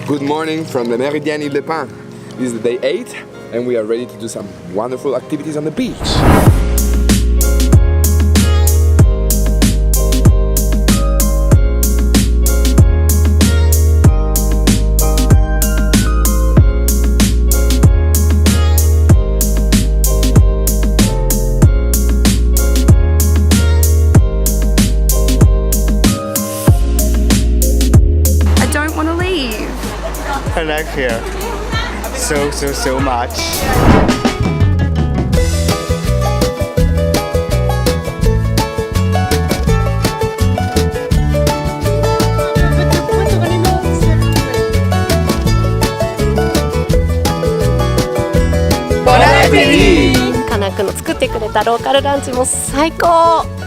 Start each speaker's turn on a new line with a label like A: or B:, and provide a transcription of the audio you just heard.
A: Good morning from the Méridien inhabitants. This is day 8 and we are ready to do some wonderful activities on the beach.
B: I like here so much.
C: カナックの作ってくれたローカルランチも最高。